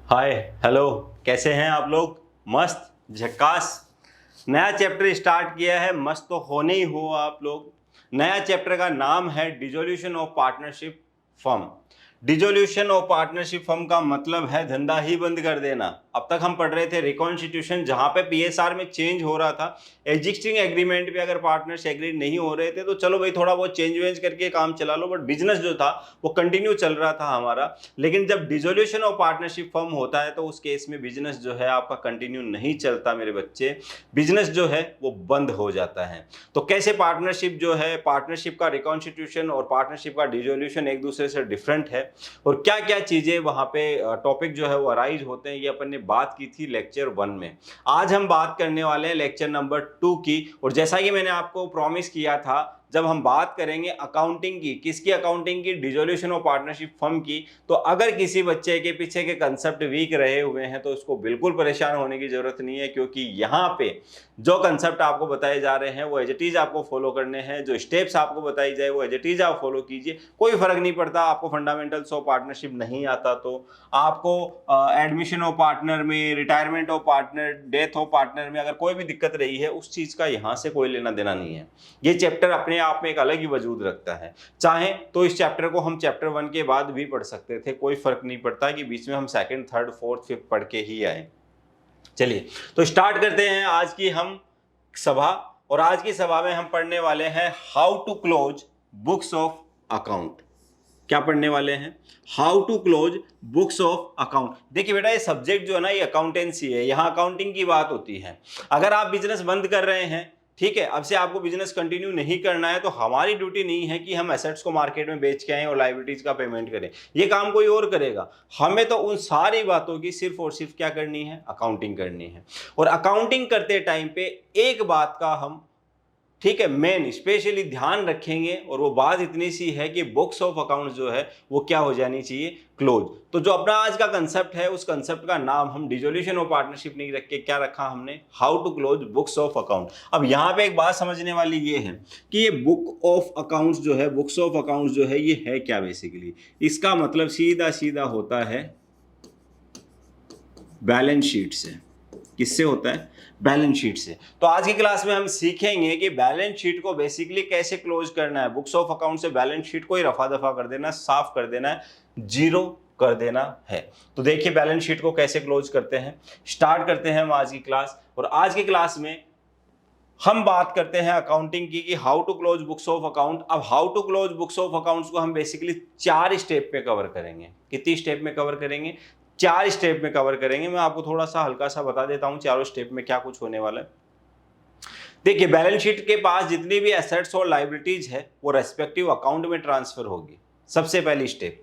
Hi hello, कैसे हैं आप लोग? मस्त झक्कास। नया चैप्टर स्टार्ट किया है, मस्त तो होने ही हो आप लोग। नया चैप्टर का नाम है dissolution of partnership firm. Dissolution of partnership firm का मतलब है धंधा ही बंद कर देना। अब तक हम पढ़ रहे थे रिकॉन्स्टिट्यूशन, जहां पे पीएसआर में चेंज हो रहा था। एग्जिस्टिंग एग्रीमेंट पे अगर पार्टनर्स एग्री नहीं हो रहे थे तो चलो भाई थोड़ा बहुत चेंज वेंज करके काम चला लो, बट बिजनेस जो था वो कंटिन्यू चल रहा था हमारा। लेकिन जब डिसोल्यूशन ऑफ पार्टनरशिप फर्म होता है तो उस केस में बिजनेस जो है आपका कंटिन्यू नहीं चलता मेरे बच्चे, बिजनेस जो है वो बंद हो जाता है। तो कैसे पार्टनरशिप जो है, पार्टनरशिप का रिकॉन्स्टिट्यूशन और पार्टनरशिप का डिसोल्यूशन एक दूसरे से डिफरेंट है, और क्या क्या चीजें वहां पे टॉपिक जो है वो अराइज होते हैं, ये अपन ने बात की थी लेक्चर 1 में। आज हम बात करने वाले हैं लेक्चर नंबर 2 की। और जैसा कि मैंने आपको प्रॉमिस किया था, जब हम बात करेंगे अकाउंटिंग की, किसकी अकाउंटिंग की? डिसोल्यूशन ऑफ पार्टनरशिप फर्म की। तो अगर किसी बच्चे के पीछे के कंसेप्ट वीक रहे हुए हैं तो उसको बिल्कुल परेशान होने की जरूरत नहीं है, क्योंकि यहाँ पे जो कंसेप्ट आपको बताए जा रहे हैं वो एज इट इज आपको फॉलो करने हैं। जो स्टेप्स आपको बताई जाए वो एज इट इज आप फॉलो कीजिए, कोई फर्क नहीं पड़ता। आपको फंडामेंटल्स ऑफ पार्टनरशिप नहीं आता तो आपको एडमिशन ऑफ पार्टनर में, retirement of partner, death of partner में अगर कोई भी दिक्कत रही है, उस चीज का यहाँ से कोई लेना देना नहीं है। ये चैप्टर अपने आप में एक अलग ही वजूद रखता है। चाहे तो इस चैप्टर को हम चैप्टर 1 के बाद भी पढ़ सकते थे, कोई फर्क नहीं पड़ता कि बीच में हम सेकंड, थर्ड, फोर्थ, फिफ्थ पढ़ के ही आए। चलिए तो स्टार्ट करते हैं आज की हम सभा। और आज की सभा में हम पढ़ने वाले हैं how to close books of account. क्या पढ़ने वाले हैं? How to close books of account. देखिए बेटा, ये सब्जेक्ट जो है ना, ये अकाउंटेंसी है, यहाँ अकाउंटिंग की बात होती है। अगर आप बिजनेस बंद कर रहे हैं, ठीक है, अब से आपको बिजनेस कंटिन्यू नहीं करना है, तो हमारी ड्यूटी नहीं है कि हम एसेट्स को मार्केट में बेच के आए और लायबिलिटीज का पेमेंट करें। ये काम कोई और करेगा। हमें तो उन सारी बातों की सिर्फ और सिर्फ क्या करनी है? अकाउंटिंग करनी है। और अकाउंटिंग करते टाइम पे एक बात का हम, ठीक है, मेन स्पेशली ध्यान रखेंगे, और वो बात इतनी सी है कि बुक्स ऑफ अकाउंट जो है वो क्या हो जानी चाहिए? क्लोज। तो जो अपना आज का कंसेप्ट है, उस कंसेप्ट का नाम हम डिसोल्यूशन ऑफ पार्टनरशिप नहीं रख के क्या रखा हमने? How to close books of account. अब यहाँ पे एक बात समझने वाली ये है कि ये बुक ऑफ अकाउंट्स जो है, बुक्स ऑफ अकाउंट्स जो है, ये है क्या बेसिकली? इसका मतलब सीधा सीधा होता है बैलेंस शीट से। किससे होता है? बैलेंस शीट से। तो आज की क्लास में हम सीखेंगे कि बैलेंस शीट को बेसिकली कैसे क्लोज करना है। बुक्स ऑफ अकाउंट से बैलेंस शीट को ही रफा दफा कर देना, साफ कर देना है, जीरो कर देना है। तो देखिए बैलेंस शीट को कैसे क्लोज करते हैं। स्टार्ट करते हैं हम आज की क्लास। और आज की क्लास में हम बात करते हैं अकाउंटिंग की, कि how to close books of account. अब how to close books of accounts को हम बेसिकली 4 स्टेप पे कवर करेंगे। कितनी स्टेप में कवर करेंगे? 4 स्टेप में कवर करेंगे। मैं आपको थोड़ा सा हल्का सा बता देता हूं चारों स्टेप में क्या कुछ होने वाला है। देखिए, बैलेंस शीट के पास जितनी भी एसेट्स और लायबिलिटीज है वो रेस्पेक्टिव अकाउंट में ट्रांसफर होगी। सबसे पहली step,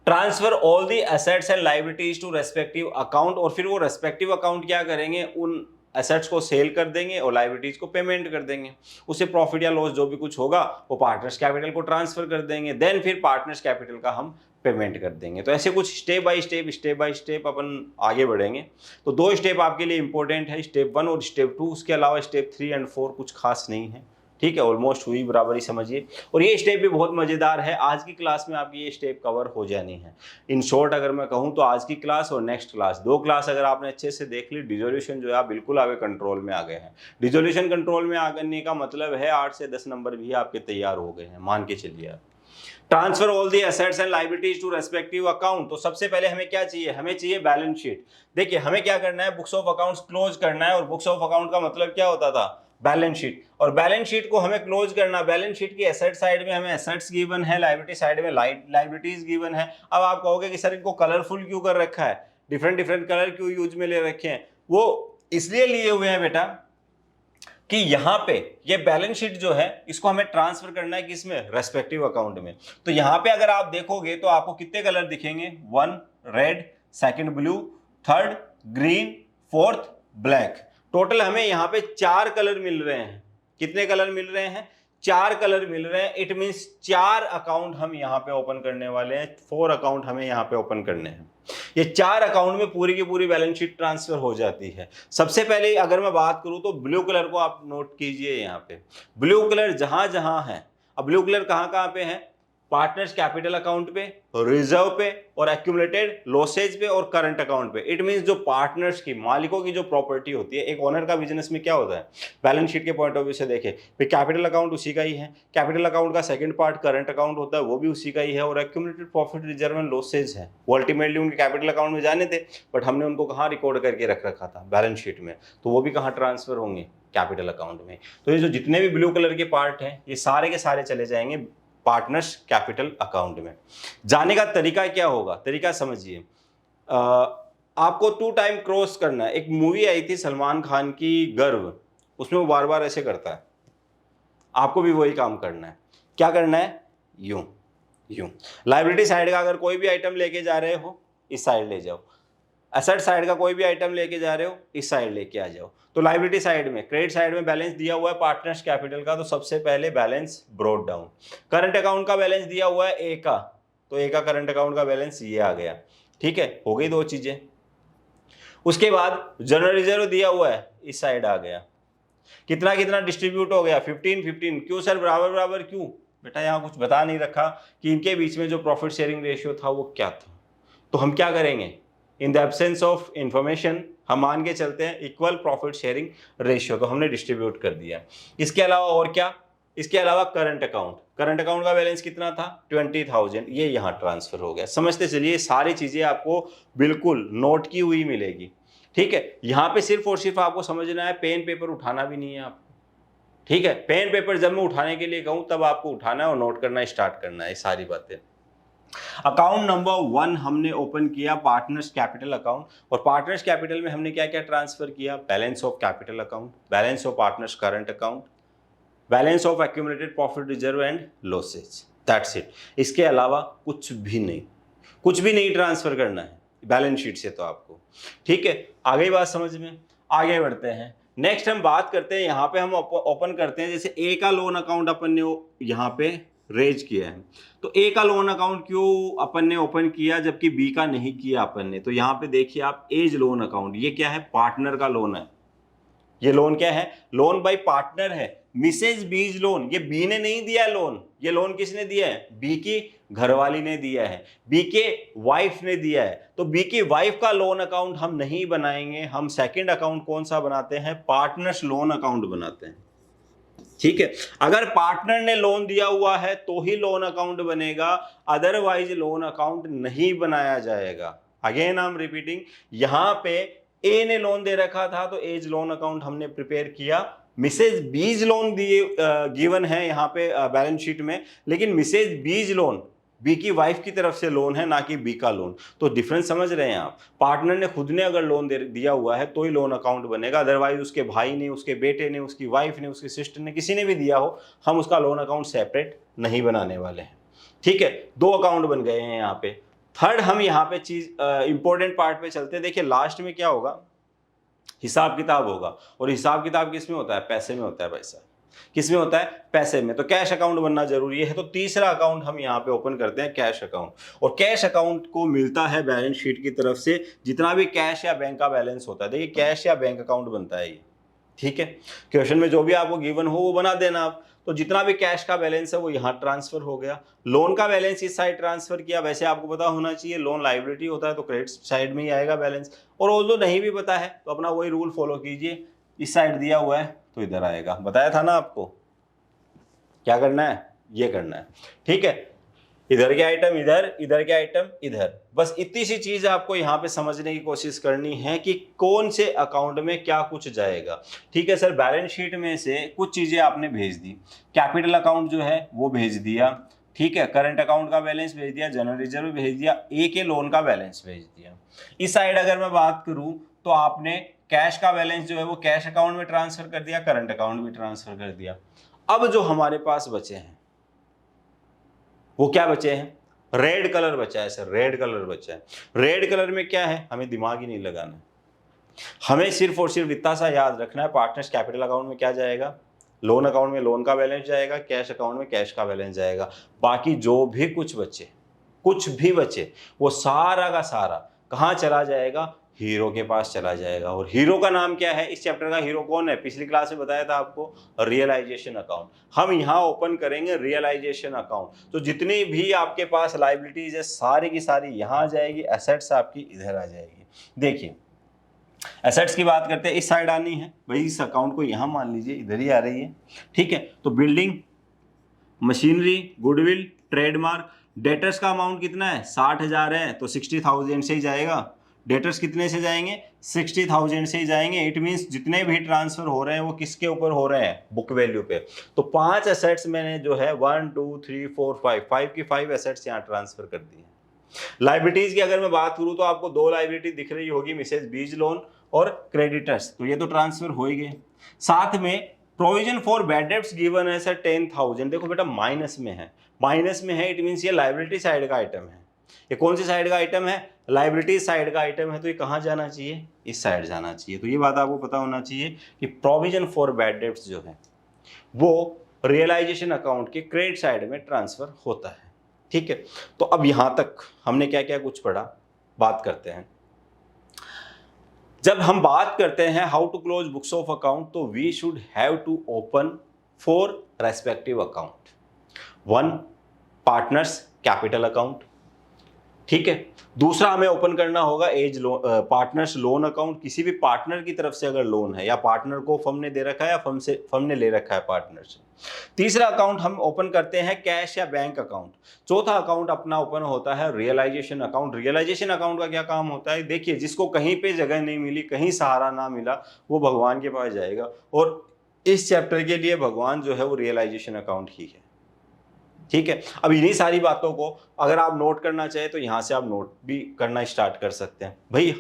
transfer all the assets and liabilities to respective account. और फिर वो रेस्पेक्टिव अकाउंट क्या करेंगे? उन एसेट्स को सेल कर देंगे और लायबिलिटीज को पेमेंट कर देंगे। उससे प्रॉफिट या लॉस जो भी कुछ होगा वो पार्टनर्स कैपिटल को ट्रांसफर कर देंगे। देन फिर पार्टनर्स कैपिटल का हम पेमेंट कर देंगे। तो ऐसे कुछ स्टेप बाय स्टेप अपन आगे बढ़ेंगे। तो 2 स्टेप आपके लिए इंपॉर्टेंट है, स्टेप 1 और स्टेप 2। उसके अलावा स्टेप 3 एंड 4 कुछ खास नहीं है, ठीक है, ऑलमोस्ट हुई बराबर ही समझिए। और ये स्टेप भी बहुत मजेदार है। आज की क्लास में आपकी ये स्टेप कवर हो जानी है। इन शॉर्ट अगर मैं कहूँ तो आज की क्लास और नेक्स्ट क्लास, 2 क्लास अगर आपने अच्छे से देख ली, डिसोल्यूशन जो है आप बिल्कुल आपके कंट्रोल में आ गए हैं। डिसोल्यूशन कंट्रोल में आने का मतलब है 8 से 10 नंबर भी आपके तैयार हो गए हैं, मान के चलिए आप। Transfer all the assets and liabilities to respective account. तो सबसे पहले हमें क्या चाहिए? हमें चाहिए बैलेंस शीट। देखिए हमें क्या करना है? बुक्स ऑफ अकाउंट्स क्लोज करना है। और बुक्स ऑफ अकाउंट का मतलब क्या होता था? Balance sheet. और बैलेंस शीट को हमें क्लोज करना। बैलेंस शीट की एसेट साइड में हमें एसेट्स गिवन है, लायबिलिटी साइड में लायबिलिटीज गिवन है। अब आप कहोगे कि सर इनको कलरफुल क्यों कर रखा है, डिफरेंट डिफरेंट कलर क्यों यूज में ले रखे हैं? वो इसलिए लिए हुए हैं बेटा कि यहां पे ये बैलेंस शीट जो है इसको हमें ट्रांसफर करना है किसमें? रेस्पेक्टिव अकाउंट में। तो यहां पे अगर आप देखोगे तो आपको कितने कलर दिखेंगे? 1 red, second blue, third green, fourth black. Total हमें यहां पे 4 कलर मिल रहे हैं। कितने कलर मिल रहे हैं? 4 कलर मिल रहे हैं। इट मींस 4 अकाउंट हम यहां पे ओपन करने वाले हैं। 4 अकाउंट हमें यहां पे ओपन करने हैं। ये 4 अकाउंट में पूरी की पूरी बैलेंस शीट ट्रांसफर हो जाती है। सबसे पहले अगर मैं बात करूं तो ब्लू कलर को आप नोट कीजिए। यहाँ पे ब्लू कलर जहां जहां है। अब ब्लू कलर कहां कहां पे है? पार्टनर्स कैपिटल अकाउंट पे, रिजर्व पे और एक्यूमुलेटेड लॉसेज पे और करंट अकाउंट पे। इट मींस जो पार्टनर्स की, मालिकों की जो प्रॉपर्टी होती है, एक ओनर का बिजनेस में क्या होता है, बैलेंस शीट के पॉइंट ऑफ व्यू से देखें, फिर कैपिटल अकाउंट उसी का ही है, कैपिटल अकाउंट का सेकंड पार्ट करंट अकाउंट होता है, वो भी उसी का ही है, और accumulated profit reserve and losses है, वो अल्टीमेटली उनके कैपिटल अकाउंट में जाने थे, बट हमने उनको कहाँ रिकॉर्ड करके रख रखा था, बैलेंस शीट में, तो वो भी कहाँ ट्रांसफर होंगे, कैपिटल अकाउंट में। तो ये जो जितने भी ब्लू कलर के पार्ट हैं, ये सारे के सारे चले जाएंगे पार्टनर्स कैपिटल अकाउंट में। जाने का तरीका क्या होगा, तरीका समझिए, आपको 2 टाइम क्रॉस करना है। एक मूवी आई थी सलमान खान की, गर्व, उसमें वो बार बार ऐसे करता है, आपको भी वही काम करना है। क्या करना है, यूं यूं। लायबिलिटी साइड का अगर कोई भी आइटम लेके जा रहे हो, इस साइड ले जाओ, एसेट साइड का कोई भी आइटम लेके जा रहे हो, इस साइड लेके आ जाओ। तो लायबिलिटी साइड में, क्रेडिट साइड में बैलेंस दिया हुआ है पार्टनर्स कैपिटल का, तो सबसे पहले balance brought down. Current account का बैलेंस दिया हुआ है ए का, तो ए का करंट अकाउंट का बैलेंस ये आ गया, ठीक है, हो गई 2 चीजें। उसके बाद जनरल रिजर्व दिया हुआ है, इस साइड आ गया, कितना कितना डिस्ट्रीब्यूट हो गया, 15-15। क्यों सर बराबर बराबर क्यों, बेटा यहाँ कुछ बता नहीं रखा कि इनके बीच में जो प्रॉफिट शेयरिंग रेशियो था वो क्या था। तो हम क्या करेंगे, in the absence of information हम मान के चलते हैं इक्वल प्रॉफिट शेयरिंग रेशियो, तो हमने डिस्ट्रीब्यूट कर दिया। इसके अलावा और क्या, इसके अलावा करंट अकाउंट, करंट अकाउंट का बैलेंस कितना था, 20,000, ये यहाँ ट्रांसफर हो गया। समझते चलिए, सारी चीजें आपको बिल्कुल नोट की हुई मिलेगी, ठीक है। यहाँ पे सिर्फ और सिर्फ आपको समझना है, पेन पेपर उठाना भी नहीं है आपको, ठीक है। पेन पेपर जब मैं उठाने के लिए कहूँ तब आपको उठाना है और नोट करना स्टार्ट करना है, सारी बातें। अकाउंट नंबर 1 हमने ओपन किया पार्टनर्स कैपिटल अकाउंट, और पार्टनर्स कैपिटल में हमने क्या क्या ट्रांसफर किया, balance of capital account, balance of partners current account, balance of accumulated profit reserve and losses, that's it. इसके अलावा कुछ भी नहीं, कुछ भी नहीं ट्रांसफर करना है बैलेंस शीट से तो आपको, ठीक है। आगे बात समझ में, आगे बढ़ते हैं। नेक्स्ट हम बात करते हैं, यहाँ पे हम ओपन करते हैं, जैसे ए का लोन अकाउंट अपन ने यहाँ पे रेज किया है, तो ए का लोन अकाउंट क्यों अपन ने ओपन किया जबकि बी का नहीं किया अपन ने, तो यहाँ पे देखिए आप, एज लोन अकाउंट, ये क्या है, पार्टनर का लोन है। ये लोन क्या है, लोन बाय पार्टनर है, मिसेज बीज लोन, ये बी ने नहीं दिया लोन, ये लोन किसने दिया है, बी की घरवाली ने दिया है, बी के वाइफ ने दिया है। तो बी की वाइफ का लोन अकाउंट हम नहीं बनाएंगे, हम सेकंड अकाउंट कौन सा बनाते हैं, पार्टनर्स लोन अकाउंट बनाते हैं, ठीक है। अगर पार्टनर ने लोन दिया हुआ है तो ही लोन अकाउंट बनेगा, अदरवाइज लोन अकाउंट नहीं बनाया जाएगा। अगेन आई एम रिपीटिंग, यहां पे ए ने लोन दे रखा था तो एज लोन अकाउंट हमने प्रिपेयर किया, मिसेज बीज लोन दिए गिवन है यहाँ पे बैलेंस शीट में, लेकिन मिसेज बीज लोन बी की वाइफ की तरफ से लोन है, ना कि बी का लोन। तो डिफरेंस समझ रहे हैं आप, पार्टनर ने खुद ने अगर लोन दिया हुआ है तो ही लोन अकाउंट बनेगा, अदरवाइज उसके भाई ने, उसके बेटे ने, उसकी वाइफ ने, उसकी सिस्टर ने, किसी ने भी दिया हो, हम उसका लोन अकाउंट सेपरेट नहीं बनाने वाले हैं, ठीक है। 2 अकाउंट बन गए हैं यहाँ पे। थर्ड हम यहाँ पे चीज इंपॉर्टेंट पार्ट पे चलते हैं। देखिए लास्ट में क्या होगा, हिसाब किताब होगा, और हिसाब किताब किस में होता है, पैसे में होता है। पैसा किस में होता है, पैसे में। तो कैश अकाउंट बनना जरूरी है। तो तीसरा अकाउंट हम यहाँ पे ओपन करते हैं, कैश अकाउंट। और कैश अकाउंट को मिलता है बैलेंस शीट की तरफ से जितना भी कैश या बैंक का बैलेंस होता है। देखिए कैश या बैंक अकाउंट बनता है ये, ठीक है। क्वेश्चन में जो भी आपको गिवन हो वो बना देना आप। तो जितना भी कैश का बैलेंस है वो यहाँ ट्रांसफर हो गया, लोन का बैलेंस इस साइड ट्रांसफर किया। वैसे आपको पता होना चाहिए लोन लायबिलिटी होता है तो क्रेडिट साइड में ही आएगा बैलेंस, और वो नहीं भी पता है तो अपना वही रूल फॉलो कीजिए, इस साइड दिया हुआ है तो इधर आएगा। बताया था ना आपको क्या करना है, ये करना है, ठीक है। इधर के आइटम इधर, इधर के आइटम इधर, बस इतनी सी चीज आपको यहाँ पे समझने की कोशिश करनी है कि कौन से अकाउंट में क्या कुछ जाएगा, ठीक है। सर बैलेंस शीट में से कुछ चीजें आपने भेज दी, कैपिटल अकाउंट जो है वो भेज दिया, ठीक है। करंट अकाउंट का बैलेंस भेज दिया, जनरल रिजर्व भेज दिया, ए के लोन का बैलेंस भेज दिया। इस साइड अगर मैं बात करूं तो आपने कैश का बैलेंस जो है वो कैश अकाउंट में ट्रांसफर कर दिया, करंट अकाउंट में ट्रांसफर कर दिया। अब जो हमारे पास बचे हैं वो क्या बचे हैं, रेड कलर बचा है सर, रेड कलर बचा है। रेड कलर में क्या है, हमें दिमाग ही नहीं लगाना, हमें सिर्फ और सिर्फ इतना सा याद रखना है, पार्टनर्स कैपिटल अकाउंट में क्या जाएगा, लोन अकाउंट में लोन का बैलेंस जाएगा, कैश अकाउंट में कैश का बैलेंस जाएगा। बाकी जो भी कुछ बचे, कुछ भी बचे, वो सारा का सारा कहाँ चला जाएगा, हीरो के पास चला जाएगा। और हीरो का नाम क्या है, इस चैप्टर का हीरो कौन है, पिछली क्लास में बताया था आपको, रियलाइजेशन अकाउंट। हम यहाँ ओपन करेंगे रियलाइजेशन अकाउंट। तो जितनी भी आपके पास लाइबिलिटीज है सारी की सारी यहाँ आ जाएगी, एसेट्स आपकी इधर आ जाएगी। देखिए एसेट्स की बात करते हैं, इस साइड आनी है भाई, इस अकाउंट को यहाँ मान लीजिए इधर ही आ रही है, ठीक है। तो building, machinery, goodwill, trademark, debtors का अमाउंट कितना है, 60,000 है, तो 60,000 से ही जाएगा। डेटर्स कितने से जाएंगे, 60,000 से ही जाएंगे। इट मीन्स जितने भी ट्रांसफर हो रहे हैं वो किसके ऊपर हो रहे हैं, बुक वैल्यू पे। तो 5 एसेट्स मैंने जो है 1 2 3 4 5 की 5 एसेट्स यहाँ ट्रांसफर कर दी है। लाइबिलिटीज की अगर मैं बात करूँ तो आपको 2 लाइबिलिटी दिख रही होगी, मिसेज बीज लोन और क्रेडिटर्स, तो ये तो ट्रांसफर हो ही गए। साथ में provision for bad debts given है सर 10,000, देखो बेटा माइनस में है, माइनस में है, इट मीन्स ये लाइबिलिटी साइड का आइटम है। ये कौन सी साइड का आइटम है, लाइबिलिटी साइड का आइटम है, तो ये कहाँ जाना चाहिए, इस साइड जाना चाहिए। तो ये बात आपको पता होना चाहिए कि प्रोविजन फॉर बैड डेब्ट्स जो है वो रियलाइजेशन अकाउंट के क्रेडिट साइड में ट्रांसफर होता है, ठीक है। तो अब यहां तक हमने क्या क्या कुछ पढ़ा, बात करते हैं। जब हम बात करते हैं how to close books of account, तो we should have to open 4 respective account. 1 partners capital account, ठीक है। दूसरा हमें ओपन करना होगा as loan, partners loan account, किसी भी पार्टनर की तरफ से अगर लोन है या पार्टनर को फर्म ने दे रखा है या फर्म ने ले रखा है पार्टनर से। तीसरा अकाउंट हम ओपन करते हैं कैश या बैंक अकाउंट। चौथा अकाउंट अपना ओपन होता है रियलाइजेशन अकाउंट। रियलाइजेशन अकाउंट का क्या काम होता है, देखिए जिसको कहीं पे जगह नहीं मिली, कहीं सहारा ना मिला, वो भगवान के पास जाएगा, और इस चैप्टर के लिए भगवान जो है वो रियलाइजेशन अकाउंट ही है, ठीक है। अब इन्हीं सारी बातों को अगर आप नोट करना चाहे तो यहाँ से आप नोट भी करना स्टार्ट कर सकते हैं। भाई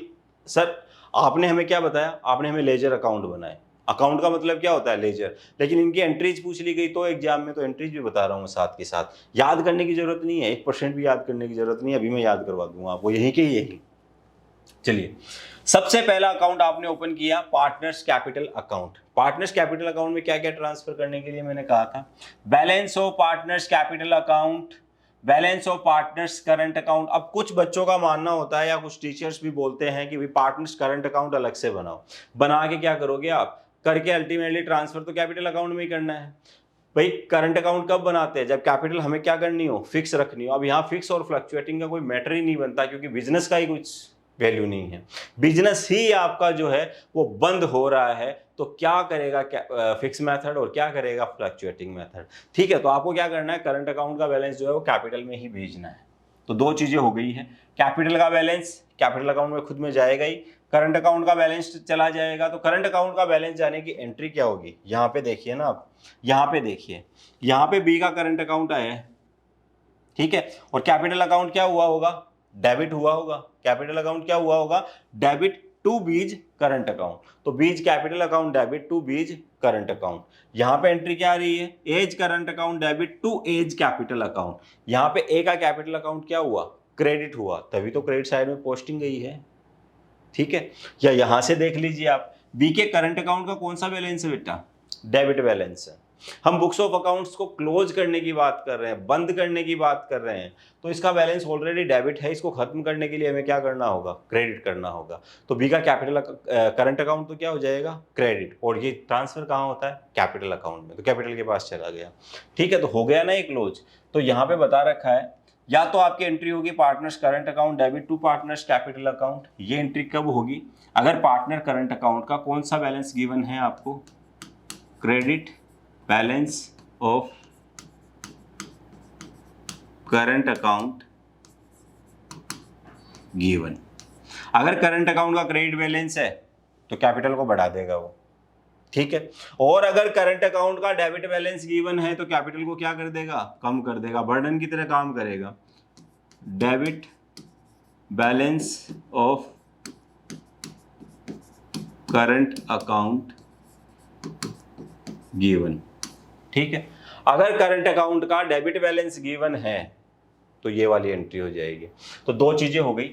सर आपने हमें क्या बताया, आपने हमें लेजर अकाउंट बनाए, अकाउंट का मतलब क्या होता है लेजर, लेकिन इनकी एंट्रीज पूछ ली गई तो एग्जाम में, तो एंट्रीज भी बता रहा हूँ साथ के साथ। याद करने की जरूरत नहीं है, 1% भी याद करने की जरूरत नहीं है, अभी मैं याद करवा दूंगा आपको यहीं के यही। चलिए सबसे पहला अकाउंट आपने ओपन किया partners capital account. Partners capital account में क्या क्या ट्रांसफर करने के लिए मैंने कहा था, balance of partners capital account, balance of partners current account. अब कुछ बच्चों का मानना होता है या कुछ टीचर्स भी बोलते हैं कि भाई पार्टनर्स करंट अकाउंट अलग से बनाओ, बना के क्या करोगे आप, करके अल्टीमेटली ट्रांसफर तो कैपिटल अकाउंट में ही करना है। भाई करंट अकाउंट कब बनाते हैं, जब कैपिटल हमें क्या करनी हो, फिक्स रखनी हो। अब यहाँ फिक्स और फ्लक्चुएटिंग का कोई मैटर ही नहीं बनता, क्योंकि बिजनेस का ही कुछ वैल्यू नहीं है, बिजनेस ही आपका जो है वो बंद हो रहा है, तो क्या करेगा फिक्स मेथड और क्या करेगा फ्लक्चुएटिंग मेथड, ठीक है। तो आपको क्या करना है, करंट अकाउंट का बैलेंस जो है वो कैपिटल में ही भेजना है। तो 2 चीजें हो गई है, कैपिटल का बैलेंस कैपिटल अकाउंट में खुद में जाएगा ही, करंट अकाउंट का बैलेंस चला जाएगा। तो करंट अकाउंट का बैलेंस जाने की एंट्री क्या होगी, यहाँ पे देखिए ना आप, यहाँ पे देखिए, यहाँ पे बी का करंट अकाउंट आया है, ठीक है, और कैपिटल अकाउंट क्या हुआ होगा, डेबिट हुआ होगा। कैपिटल अकाउंट क्या हुआ होगा, debit to B's current account. तो B's capital account debit to B's current account. यहां पे एंट्री क्या आ रही है, A's current account debit to A's capital account. यहां पे ए का कैपिटल अकाउंट क्या हुआ, क्रेडिट हुआ, तभी तो क्रेडिट साइड में पोस्टिंग गई है, ठीक है। या यहां से देख लीजिए आप, बी के करंट अकाउंट का कौन सा बैलेंस है बेटा, डेबिट बैलेंस है। हम बुक्स ऑफ अकाउंट्स को क्लोज करने की बात कर रहे हैं, बंद करने की बात कर रहे हैं, तो इसका बैलेंस ऑलरेडी डेबिट है, इसको खत्म करने के लिए हमें क्या करना होगा, क्रेडिट करना होगा। तो बी का कैपिटल करंट अकाउंट तो क्या हो जाएगा, क्रेडिट, और ये ट्रांसफर कहाँ होता है, कैपिटल अकाउंट में, तो कैपिटल के पास चला गया, ठीक है। तो हो गया ना ये क्लोज। तो यहाँ पे बता रखा है, या तो आपकी एंट्री होगी partners current account debit to partners capital account. ये एंट्री कब होगी, अगर पार्टनर करंट अकाउंट का कौन सा बैलेंस गिवन है आपको, credit balance of current account given. अगर करंट अकाउंट का क्रेडिट बैलेंस है तो कैपिटल को बढ़ा देगा वो, ठीक है। और अगर करंट अकाउंट का डेबिट बैलेंस गिवन है तो कैपिटल को क्या कर देगा, कम कर देगा, बर्डन की तरह काम करेगा। Debit balance of current account given, ठीक है। अगर करंट अकाउंट का डेबिट बैलेंस गिवन है तो ये वाली एंट्री हो जाएगी। तो 2 चीजें हो गई,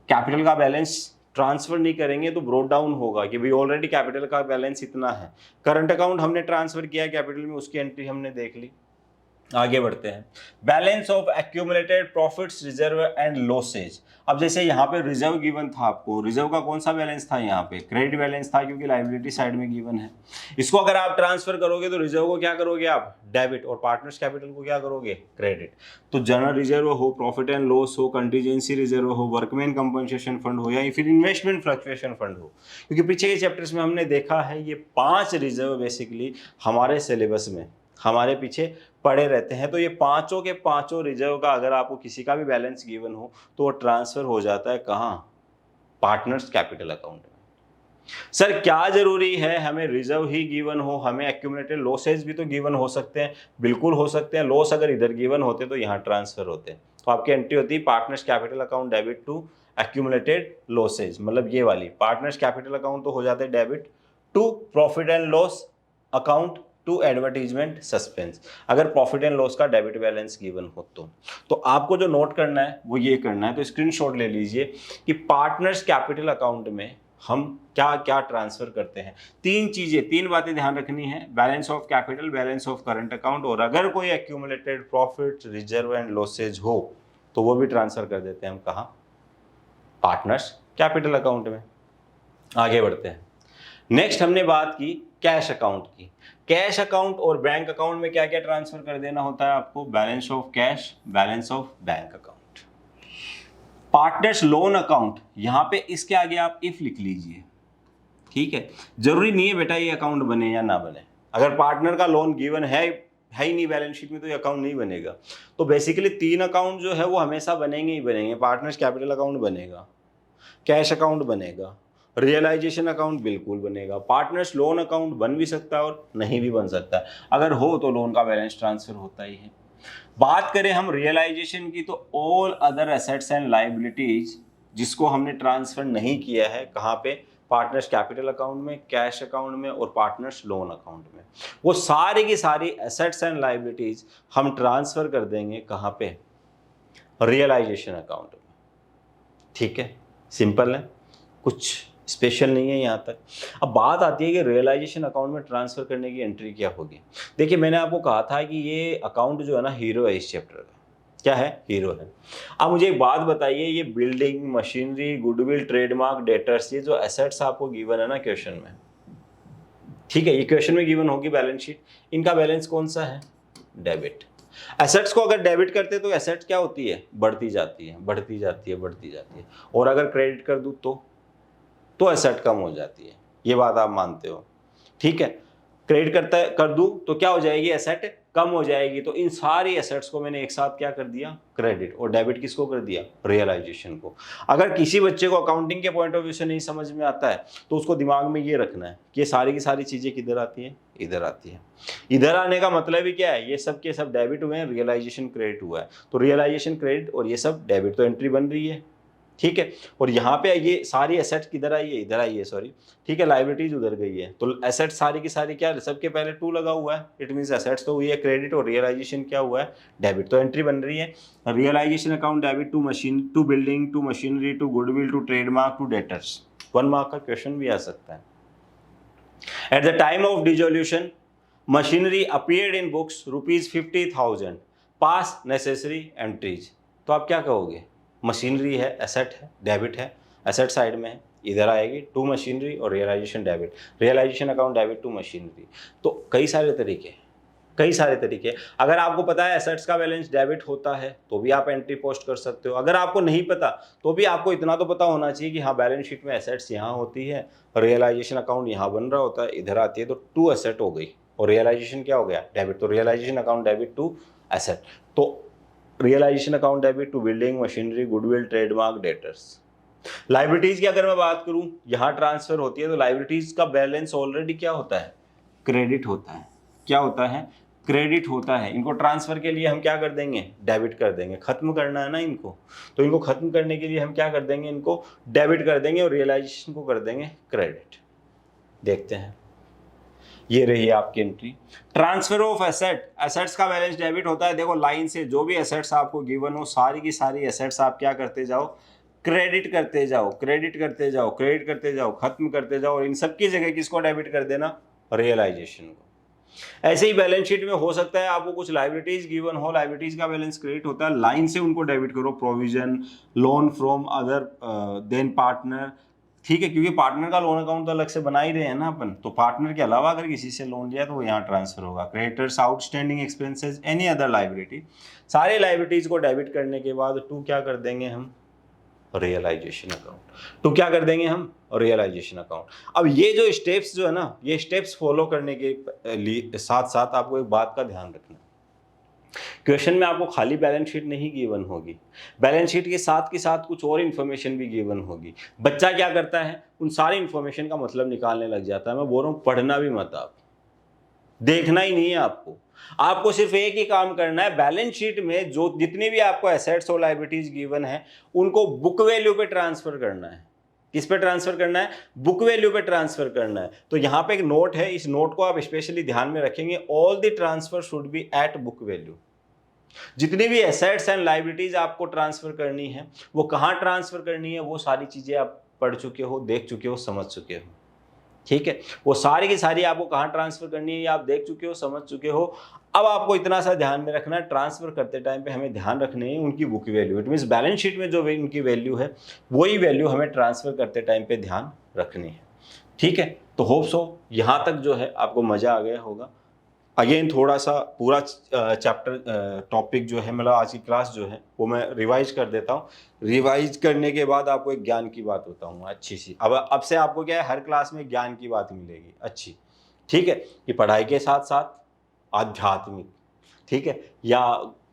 कैपिटल का बैलेंस ट्रांसफर नहीं करेंगे तो ब्रोट डाउन होगा कि भाई ऑलरेडी कैपिटल का बैलेंस इतना है, करंट अकाउंट हमने ट्रांसफर किया कैपिटल में, उसकी एंट्री हमने देख ली, आगे बढ़ते हैं। Balance of accumulated profits, reserve and losses. अब जैसे यहाँ पे रिजर्व गिवन था आपको, रिजर्व का कौन सा बैलेंस था, यहाँ पे क्रेडिट बैलेंस था, क्योंकि लाइबिलिटी साइड में गिवन है। इसको अगर आप ट्रांसफर करोगे तो रिजर्व को क्या करोगे आप, डेबिट, और पार्टनर्स कैपिटल को क्या करोगे, क्रेडिट। तो जनरल रिजर्व हो, प्रॉफिट एंड लॉस हो, कंटीजेंसी रिजर्व हो, वर्कमैन कंपनसेशन फंड हो, या फिर इन्वेस्टमेंट फ्लक्चुएशन फंड हो, क्योंकि पीछे के चैप्टर्स में हमने देखा है ये 5 रिजर्व बेसिकली हमारे सिलेबस में हमारे पीछे पड़े रहते हैं। तो ये पांचों के पांचों रिजर्व का अगर आपको किसी का भी बैलेंस गिवन हो तो वो ट्रांसफर हो जाता है कहाँ, पार्टनर्स कैपिटल अकाउंट में। सर क्या जरूरी है हमें रिजर्व ही गिवन हो, हमें एक्यूमुलेटेड लॉसेज भी तो गिवन हो सकते हैं, बिल्कुल हो सकते हैं। लॉस अगर इधर गिवन होते तो यहाँ ट्रांसफर होते, तो आपकी एंट्री होती है partners capital account debit to accumulated losses, मतलब ये वाली पार्टनर्स कैपिटल अकाउंट तो हो जाते हैं debit to profit and loss account to advertisement suspense, अगर प्रॉफिट एंड लॉस का डेबिट बैलेंस गिवन हो तो आपको जो नोट करना है वो ये करना है, तो स्क्रीनशॉट ले लीजिए कि पार्टनर्स कैपिटल अकाउंट में हम क्या क्या ट्रांसफर करते हैं। 3 चीजें, 3 बातें ध्यान रखनी है, balance of capital, balance of current account, और अगर कोई accumulated profit, reserve and losses हो तो वो भी ट्रांसफर कर देते हैं हम कहाँ, पार्टनर्स कैपिटल अकाउंट में। आगे बढ़ते हैं। नेक्स्ट हमने बात की कैश अकाउंट की। कैश अकाउंट और बैंक अकाउंट में क्या क्या ट्रांसफर कर देना होता है आपको, balance of cash, balance of bank account. Partners loan account, यहां पे इसके आगे आप इफ लिख लीजिए, ठीक है। जरूरी नहीं है बेटा ये अकाउंट बने या ना बने, अगर पार्टनर का लोन गिवन है ही नहीं बैलेंस शीट में तो ये अकाउंट नहीं बनेगा। तो बेसिकली 3 अकाउंट जो है वो हमेशा बनेंगे ही बनेंगे। पार्टनर्स कैपिटल अकाउंट बनेगा, कैश अकाउंट बनेगा, रियलाइजेशन अकाउंट बिल्कुल बनेगा, पार्टनर्स लोन अकाउंट बन भी सकता है और नहीं भी बन सकता है, अगर हो तो लोन का बैलेंस ट्रांसफर होता ही है। बात करें हम रियलाइजेशन की, तो all other assets and liabilities जिसको हमने ट्रांसफर नहीं किया है कहाँ पे, पार्टनर्स कैपिटल अकाउंट में, कैश अकाउंट में और पार्टनर्स लोन अकाउंट में, वो सारी की सारी एसेट्स एंड लाइबिलिटीज हम ट्रांसफर कर देंगे कहाँ पे, रियलाइजेशन अकाउंट में। ठीक है, सिंपल है, कुछ स्पेशल नहीं है यहाँ तक। अब बात आती है कि रियलाइजेशन अकाउंट में ट्रांसफर करने की एंट्री क्या होगी। देखिए मैंने आपको कहा था कि ये अकाउंट जो है ना हीरो है इस चैप्टर का, क्या है, हीरो है। अब मुझे एक बात बताइए, ये building, machinery, goodwill, trademark, debtors, ये जो एसेट्स आपको गिवन है ना क्वेश्चन में, ठीक है, ये क्वेश्चन में गिवन होगी बैलेंस शीट, इनका बैलेंस कौन सा है, डेबिट। एसेट्स को अगर डेबिट करते तो एसेट्स क्या होती है, बढ़ती जाती है, बढ़ती जाती है, बढ़ती जाती है, और अगर क्रेडिट कर दूँ तो एसेट कम हो जाती है। ये बात आप मानते हो, ठीक है। क्रेडिट कर दूं तो क्या हो जाएगी, एसेट कम हो जाएगी। तो इन सारी एसेट्स को मैंने एक साथ क्या कर दिया, क्रेडिट, और डेबिट किसको कर दिया, रियलाइजेशन को। अगर किसी बच्चे को अकाउंटिंग के पॉइंट ऑफ व्यू से नहीं समझ में आता है तो उसको दिमाग में ये रखना है कि ये सारी की सारी चीजें किधर आती हैं, इधर आती है। इधर आने का मतलब ही क्या है, ये सब के सब डेबिट हुए हैं, रियलाइजेशन क्रेडिट हुआ है, तो रियलाइजेशन क्रेडिट और ये सब डेबिट, तो एंट्री बन रही है, ठीक है। और यहाँ पे ये सारी एसेट किधर आई है, इधर आई है, सॉरी, ठीक है, लाइबिलिटीज उधर गई है, तो एसेट सारी की सारी क्या, सबके पहले 2 लगा हुआ है, इट मींस एसेट्स तो हुई है क्रेडिट और रियलाइजेशन क्या हुआ है, डेबिट, तो एंट्री बन रही है realisation account debit to machine, to building, to machinery, to goodwill, to trademark, to debtors. 1 mark का क्वेश्चन भी आ सकता है। At the time of dissolution machinery appeared in books ₹50,000, pass necessary entries. तो आप क्या कहोगे, मशीनरी है, एसेट है, डेबिट है, एसेट साइड में है, इधर आएगी टू मशीनरी और realisation debit, realisation account debit to machinery. तो कई सारे तरीके। अगर आपको पता है एसेट्स का बैलेंस डेबिट होता है तो भी आप एंट्री पोस्ट कर सकते हो, अगर आपको नहीं पता तो भी आपको इतना तो पता होना चाहिए कि हाँ बैलेंस शीट में एसेट्स यहाँ होती है, रियलाइजेशन अकाउंट यहाँ बन रहा होता है, इधर आती है, तो 2 एसेट हो गई और रियलाइजेशन क्या हो गया, डेबिट, तो realisation account debit to asset, तो realisation account debit to building, machinery, goodwill, trademark, debtors. Liabilities की अगर मैं बात करूं, यहां ट्रांसफर होती है तो लाइबिलिटीज का बैलेंस ऑलरेडी क्या होता है, क्रेडिट होता है। क्या होता है, क्रेडिट होता है। इनको ट्रांसफर के लिए हम क्या कर देंगे, डेबिट कर देंगे, खत्म करना है ना इनको, तो इनको खत्म करने के लिए हम क्या कर देंगे, इनको डेबिट कर देंगे और रियलाइजेशन को कर देंगे क्रेडिट। देखते हैं, ये रही आपकी entry. Transfer of asset, assets का बैलेंस डेबिट होता है। देखो लाइन से जो भी एसेट्स आपको गिवन हो सारी की सारी एसेट्स आप क्या करते जाओ, क्रेडिट करते जाओ, क्रेडिट करते जाओ, खत्म करते जाओ, और इन सब की जगह किसको डेबिट कर देना, रियलाइजेशन को। ऐसे ही बैलेंस शीट में हो सकता है आपको कुछ लाइबिलिटीज गिवन हो, लाइबिलिटीज का बैलेंस क्रिएट होता है, लाइन से उनको डेबिट करो, provision, loan from other than partner, ठीक है, क्योंकि पार्टनर का लोन अकाउंट तो अलग से बना ही रहे हैं ना अपन, तो पार्टनर के अलावा अगर किसी से लोन लिया तो वो यहाँ ट्रांसफर होगा। Creditors, outstanding expenses, any other liability, सारे लाइबिलिटीज को डेबिट करने के बाद टू क्या कर देंगे हम, रियलाइजेशन अकाउंट। तो क्या कर देंगे हम, रियलाइजेशन अकाउंट। अब ये जो स्टेप्स जो है ना, ये स्टेप्स फॉलो करने के लिए साथ साथ आपको एक बात का ध्यान रखना, क्वेश्चन में आपको खाली बैलेंस शीट नहीं गिवन होगी, बैलेंस शीट के साथ कुछ और इन्फॉर्मेशन भी गिवन होगी। बच्चा क्या करता है, उन सारी इन्फॉर्मेशन का मतलब निकालने लग जाता है। मैं बोल रहा हूँ पढ़ना भी मत, आप देखना ही नहीं है आपको सिर्फ एक ही काम करना है, बैलेंस शीट में जो जितनी भी आपको एसेट्स और लायबिलिटीज गिवन है उनको बुक वैल्यू पे ट्रांसफर करना है। किस पे ट्रांसफर करना है, बुक वैल्यू पे ट्रांसफर करना है। तो यहाँ पे एक नोट है, इस नोट को आप स्पेशली ध्यान में रखेंगे, all the transfer should be at book value. जितनी भी एसेट्स एंड लायबिलिटीज आपको ट्रांसफर करनी है वो कहाँ ट्रांसफर करनी है, वो सारी चीजें आप पढ़ चुके हो, देख चुके हो, समझ चुके हो, ठीक है। वो सारी की सारी आपको कहाँ ट्रांसफर करनी है ये आप देख चुके हो, समझ चुके हो। अब आपको इतना सा ध्यान में रखना है, ट्रांसफर करते टाइम पे हमें ध्यान रखनी है उनकी book value. It means balance sheet में जो उनकी वैल्यू है वही वैल्यू हमें ट्रांसफर करते टाइम पे ध्यान रखनी है, ठीक है। तो होप सो यहाँ तक जो है आपको मजा आ गया होगा। अगेन थोड़ा सा पूरा चैप्टर टॉपिक जो है, मतलब आज की क्लास जो है वो मैं रिवाइज कर देता हूँ। रिवाइज करने के बाद आपको एक ज्ञान की बात बताऊंगा अच्छी सी। अब से आपको क्या है, हर क्लास में ज्ञान की बात मिलेगी अच्छी, ठीक है, कि पढ़ाई के साथ साथ आध्यात्मिक, ठीक है, या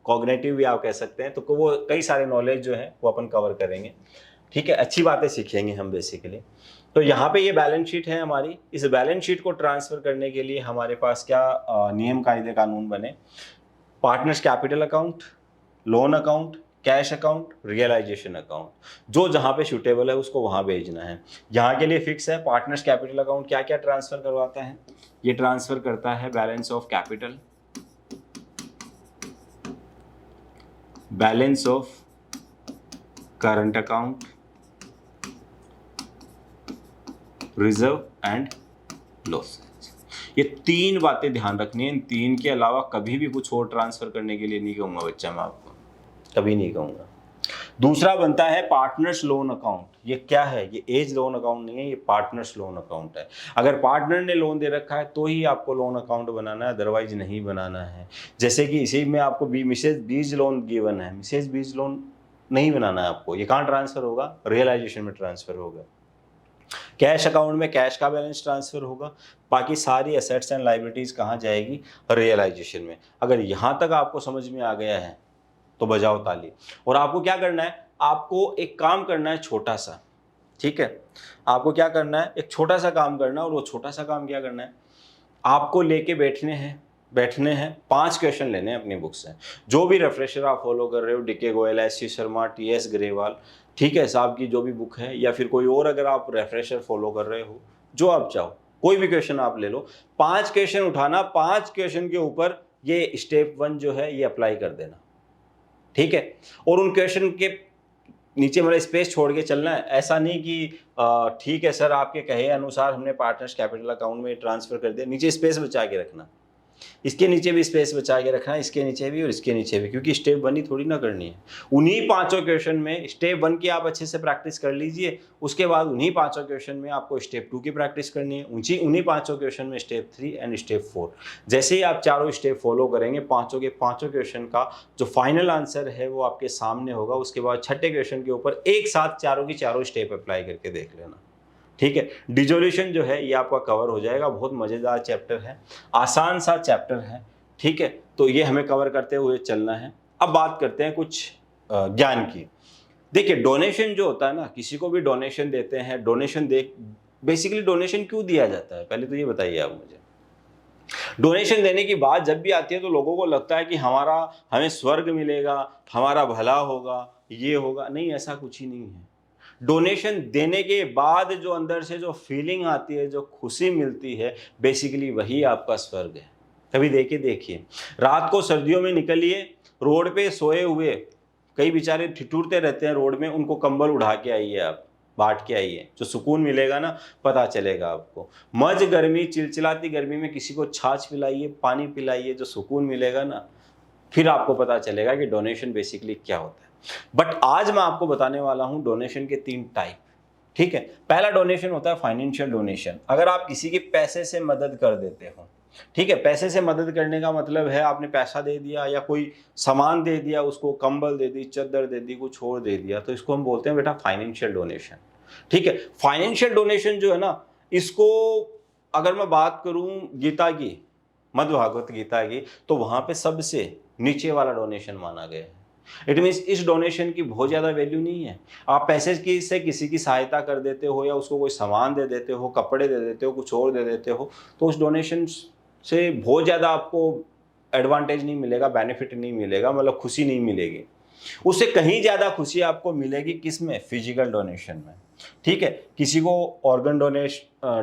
कॉग्निटिव भी आप कह सकते हैं। तो वो कई सारे नॉलेज जो है वो अपन कवर करेंगे, ठीक है, अच्छी बातें सीखेंगे हम बेसिकली। तो यहाँ पे ये बैलेंस शीट है हमारी। इस बैलेंस शीट को ट्रांसफर करने के लिए हमारे पास क्या नियम कायदे कानून बने, partners capital account, loan account, cash account, realisation account, जो जहाँ पे सूटेबल है उसको वहाँ भेजना है। यहाँ के लिए फिक्स है, पार्टनर्स कैपिटल अकाउंट क्या क्या ट्रांसफर करवाता है, ये ट्रांसफर करता है balance of capital, balance of current account, reserve and loss. ये तीन बातें ध्यान रखनी है। इन तीन के अलावा कभी भी कुछ और ट्रांसफर करने के लिए नहीं कहूंगा बच्चा, मैं आपको कभी नहीं कहूंगा। दूसरा बनता है पार्टनर्स लोन अकाउंट। ये क्या है, ये एज लोन अकाउंट नहीं है, ये पार्टनर्स लोन अकाउंट है। अगर पार्टनर ने लोन दे रखा है तो ही आपको लोन अकाउंट बनाना है, अदरवाइज नहीं बनाना है। जैसे कि इसी में आपको मिसेज बीज लोन गिवन है, मिसेज बीज लोन नहीं बनाना है आपको। ये कहाँ ट्रांसफर होगा, रियलाइजेशन में ट्रांसफर होगा। कैश अकाउंट में कैश का बैलेंस ट्रांसफर होगा, बाकी सारी एसेट्स एंड लायबिलिटीज कहाँ जाएगी, रियलाइजेशन में। अगर यहाँ तक आपको समझ में आ गया है तो बजाओ ताली। और आपको क्या करना है, आपको एक काम करना है छोटा सा, ठीक है, आपको क्या करना है, एक छोटा सा काम करना है। और वो छोटा सा काम क्या करना है, आपको लेके बैठने हैं 5 क्वेश्चन लेने हैं अपनी बुक से। जो भी रेफ्रेशर आप फॉलो कर रहे हो, DK Goyal, SC. Sharma, TS. Grewal, ठीक है, साहब की जो भी बुक है, या फिर कोई और अगर आप रेफ्रेशर फॉलो कर रहे हो, जो आप चाहो कोई भी क्वेश्चन आप ले लो। 5 क्वेश्चन उठाना, 5 क्वेश्चन के ऊपर ये स्टेप 1 जो है ये अप्लाई कर देना, ठीक है। और उन क्वेश्चन के नीचे मतलब स्पेस छोड़ के चलना है। ऐसा नहीं कि ठीक है सर आपके कहे अनुसार हमने पार्टनर्स कैपिटल अकाउंट में ट्रांसफर कर दिया, नीचे स्पेस बचा के रखना। इसके नीचे भी स्पेस बचा के रखना है, इसके नीचे भी और इसके नीचे भी, क्योंकि स्टेप 1 ही थोड़ी ना करनी है। उन्हीं 5 क्वेश्चन में स्टेप 1 की आप अच्छे से प्रैक्टिस कर लीजिए, उसके बाद उन्हीं 5 क्वेश्चन में आपको स्टेप 2 की प्रैक्टिस करनी है, उन्हीं 5 क्वेश्चन में स्टेप 3 एंड स्टेप 4। जैसे ही आप चारों स्टेप फॉलो करेंगे, पाँचों के पाँचों क्वेश्चन का जो फाइनल आंसर है वो आपके सामने होगा। उसके बाद छठे क्वेश्चन के ऊपर एक साथ चारों की चारों स्टेप अप्लाई करके देख लेना, ठीक है। डिजोल्यूशन जो है ये आपका कवर हो जाएगा। बहुत मज़ेदार चैप्टर है, आसान सा चैप्टर है, ठीक है। तो ये हमें कवर करते हुए चलना है। अब बात करते हैं कुछ ज्ञान की। देखिए डोनेशन जो होता है ना, किसी को भी डोनेशन देते हैं, डोनेशन बेसिकली डोनेशन क्यों दिया जाता है, पहले तो ये बताइए आप मुझे। डोनेशन देने की बात जब भी आती है तो लोगों को लगता है कि हमें स्वर्ग मिलेगा, हमारा भला होगा, ये होगा। नहीं, ऐसा कुछ ही नहीं है। डोनेशन देने के बाद जो अंदर से जो फीलिंग आती है, जो खुशी मिलती है, बेसिकली वही आपका स्वर्ग है। कभी देखिए रात को सर्दियों में निकलिए, रोड पे सोए हुए कई बेचारे ठिठुरते रहते हैं रोड में, उनको कंबल उड़ा के आइए आप, बांट के आइए, जो सुकून मिलेगा ना पता चलेगा आपको। मज गर्मी, चिलचिलाती गर्मी में किसी को छाछ पिलाइए, पानी पिलाइए, जो सुकून मिलेगा ना फिर आपको पता चलेगा कि डोनेशन बेसिकली क्या होता है। बट आज मैं आपको बताने वाला हूं डोनेशन के 3 टाइप। ठीक है, पहला डोनेशन होता है फाइनेंशियल डोनेशन। अगर आप किसी की पैसे से मदद कर देते हो, ठीक है, पैसे से मदद करने का मतलब है आपने पैसा दे दिया या कोई सामान दे दिया, उसको कंबल दे दी, चादर दे दी, कुछ और दे दिया, तो इसको हम बोलते हैं बेटा फाइनेंशियल डोनेशन। ठीक है, फाइनेंशियल डोनेशन जो है ना, इसको अगर मैं बात करूं गीता की, मध्य भागवत गीता की, तो वहां पे सबसे नीचे वाला डोनेशन माना गया है। इट मीन्स इस डोनेशन की बहुत ज़्यादा वैल्यू नहीं है। आप पैसे की से किसी की सहायता कर देते हो या उसको कोई सामान दे देते हो, कपड़े दे देते हो, कुछ और दे देते हो, तो उस डोनेशन से बहुत ज़्यादा आपको एडवांटेज नहीं मिलेगा, बेनिफिट नहीं मिलेगा, मतलब खुशी नहीं मिलेगी। उससे कहीं ज़्यादा खुशी आपको मिलेगी किस में? फिजिकल डोनेशन में। ठीक है, किसी को ऑर्गन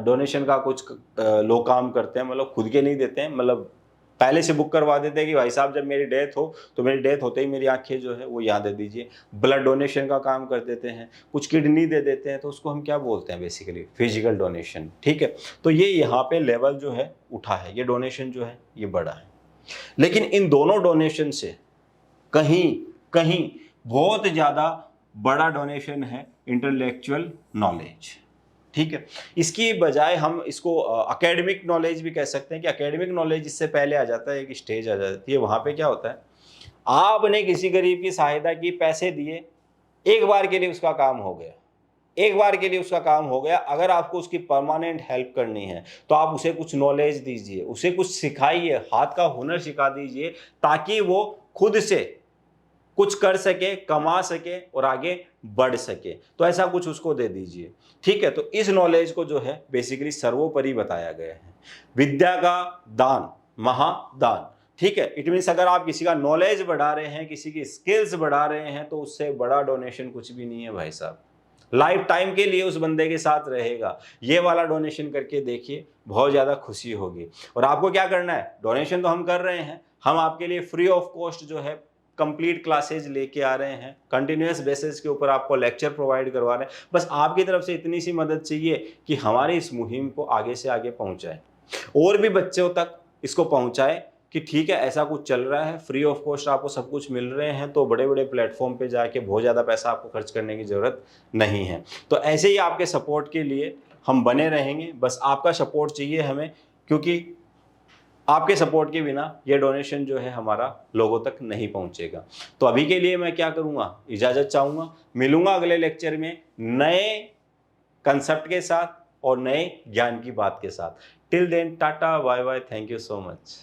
डोनेशन का कुछ लोग काम करते हैं, मतलब खुद के नहीं देते हैं, मतलब पहले से बुक करवा देते हैं कि भाई साहब जब मेरी डेथ हो तो मेरी डेथ होते ही मेरी आंखें जो है वो यहाँ दे दीजिए। ब्लड डोनेशन का काम कर देते हैं, कुछ किडनी दे देते हैं, तो उसको हम क्या बोलते हैं? Basically physical donation. ठीक है, तो ये यहाँ पे लेवल जो है उठा है, ये डोनेशन जो है ये बड़ा है। लेकिन इन दोनों डोनेशन से कहीं कहीं बहुत ज़्यादा बड़ा डोनेशन है इंटेलेक्चुअल नॉलेज। ठीक है, इसकी बजाय हम इसको एकेडमिक नॉलेज भी कह सकते हैं कि एकेडमिक नॉलेज इससे पहले आ जाता है, एक स्टेज आ जाती है। वहाँ पे क्या होता है, आपने किसी गरीब की सहायता की, पैसे दिए, एक बार के लिए उसका काम हो गया, एक बार के लिए उसका काम हो गया। अगर आपको उसकी परमानेंट हेल्प करनी है तो आप उसे कुछ नॉलेज दीजिए, उसे कुछ सिखाइए, हाथ का हुनर सिखा दीजिए, ताकि वो खुद से कुछ कर सके, कमा सके और आगे बढ़ सके। तो ऐसा कुछ उसको दे दीजिए। ठीक है, तो इस नॉलेज को जो है बेसिकली सर्वोपरि बताया गया है। विद्या का दान महादान। ठीक है, इट मीन्स अगर आप किसी का नॉलेज बढ़ा रहे हैं, किसी की स्किल्स बढ़ा रहे हैं, तो उससे बड़ा डोनेशन कुछ भी नहीं है भाई साहब। लाइफ टाइम के लिए उस बंदे के साथ रहेगा। ये वाला डोनेशन करके देखिए, बहुत ज़्यादा खुशी होगी। और आपको क्या करना है, डोनेशन तो हम कर रहे हैं, हम आपके लिए फ्री ऑफ कॉस्ट जो है कंप्लीट क्लासेज लेके आ रहे हैं, कंटिन्यूस बेसिस के ऊपर आपको लेक्चर प्रोवाइड करवा रहे हैं। बस आपकी तरफ से इतनी सी मदद चाहिए कि हमारी इस मुहिम को आगे से आगे पहुंचाए, और भी बच्चों तक इसको पहुंचाए कि ठीक है ऐसा कुछ चल रहा है, फ्री ऑफ कॉस्ट आपको सब कुछ मिल रहे हैं, तो बड़े बड़े प्लेटफॉर्म पे जाके बहुत ज़्यादा पैसा आपको खर्च करने की ज़रूरत नहीं है। तो ऐसे ही आपके सपोर्ट के लिए हम बने रहेंगे, बस आपका सपोर्ट चाहिए हमें, क्योंकि आपके सपोर्ट के बिना ये डोनेशन जो है हमारा लोगों तक नहीं पहुंचेगा। तो अभी के लिए मैं क्या करूंगा, इजाज़त चाहूँगा, मिलूंगा अगले लेक्चर में नए कंसेप्ट के साथ और नए ज्ञान की बात के साथ। Till then tata bye bye, thank you so much.